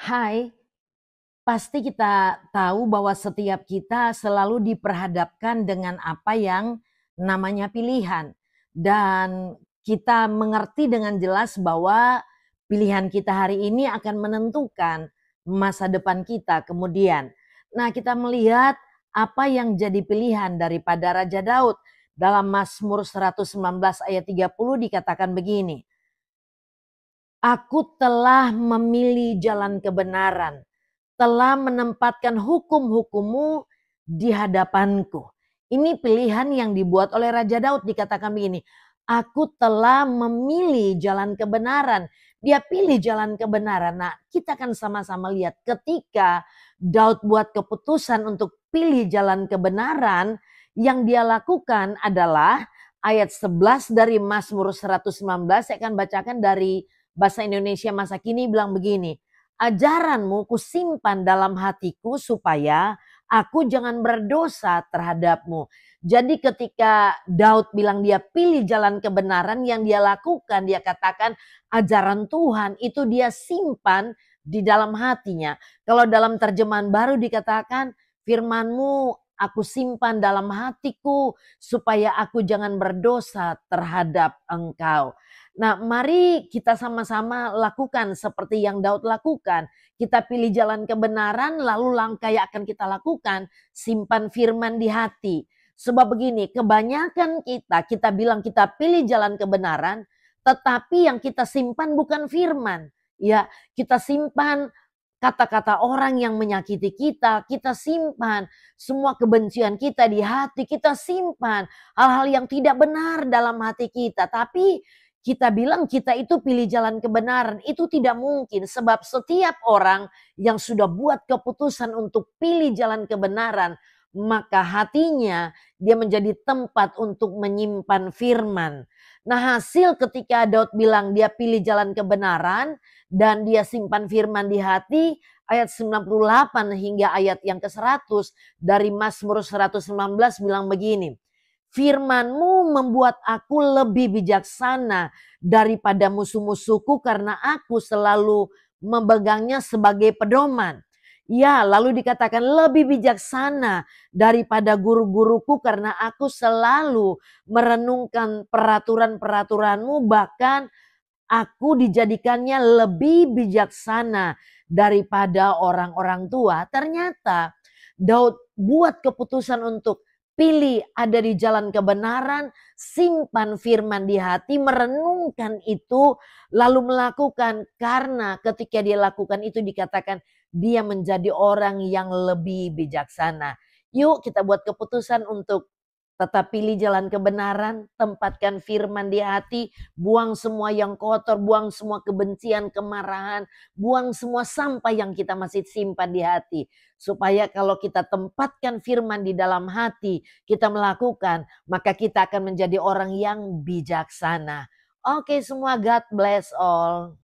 Hai, pasti kita tahu bahwa setiap kita selalu diperhadapkan dengan apa yang namanya pilihan. Dan kita mengerti dengan jelas bahwa pilihan kita hari ini akan menentukan masa depan kita kemudian. Nah, kita melihat apa yang jadi pilihan daripada Raja Daud. Dalam Mazmur 119 ayat 30 dikatakan begini, "Aku telah memilih jalan kebenaran, telah menempatkan hukum-hukummu di hadapanku." Ini pilihan yang dibuat oleh Raja Daud, dikatakan begini, aku telah memilih jalan kebenaran. Dia pilih jalan kebenaran. Nah, kita akan sama-sama lihat ketika Daud buat keputusan untuk pilih jalan kebenaran, yang dia lakukan adalah ayat 11 dari Mazmur 119, saya akan bacakan dari Bahasa Indonesia masa kini, bilang begini, ajaranmu kusimpan dalam hatiku supaya aku jangan berdosa terhadapmu. Jadi ketika Daud bilang dia pilih jalan kebenaran, yang dia lakukan, dia katakan ajaran Tuhan itu dia simpan di dalam hatinya. Kalau dalam terjemahan baru dikatakan, firmanmu aku simpan dalam hatiku supaya aku jangan berdosa terhadap engkau. Nah, mari kita sama-sama lakukan seperti yang Daud lakukan. Kita pilih jalan kebenaran, lalu langkah yang akan kita lakukan, simpan firman di hati. Sebab begini, kebanyakan kita bilang kita pilih jalan kebenaran, tetapi yang kita simpan bukan firman. Ya, kita simpan kata-kata orang yang menyakiti kita simpan semua kebencian kita di hati, kita simpan hal-hal yang tidak benar dalam hati kita. Tapi kita bilang kita itu pilih jalan kebenaran, itu tidak mungkin. Sebab setiap orang yang sudah buat keputusan untuk pilih jalan kebenaran, maka hatinya dia menjadi tempat untuk menyimpan firman. Nah, hasil ketika Daud bilang dia pilih jalan kebenaran dan dia simpan firman di hati, ayat 98 hingga ayat yang ke-100 dari Mazmur 119 bilang begini, firman-Mu membuat aku lebih bijaksana daripada musuh-musuhku karena aku selalu memegangnya sebagai pedoman. Ya, lalu dikatakan lebih bijaksana daripada guru-guruku karena aku selalu merenungkan peraturan-peraturan-Mu, bahkan aku dijadikannya lebih bijaksana daripada orang-orang tua. Ternyata Daud buat keputusan untuk pilih ada di jalan kebenaran, simpan firman di hati, merenungkan itu, lalu melakukan. Karena ketika dia lakukan itu dikatakan dia menjadi orang yang lebih bijaksana. Yuk kita buat keputusan untuk tetap pilih jalan kebenaran, tempatkan firman di hati, buang semua yang kotor, buang semua kebencian, kemarahan, buang semua sampah yang kita masih simpan di hati. Supaya kalau kita tempatkan firman di dalam hati, kita melakukan, maka kita akan menjadi orang yang bijaksana. Oke semua, God bless all.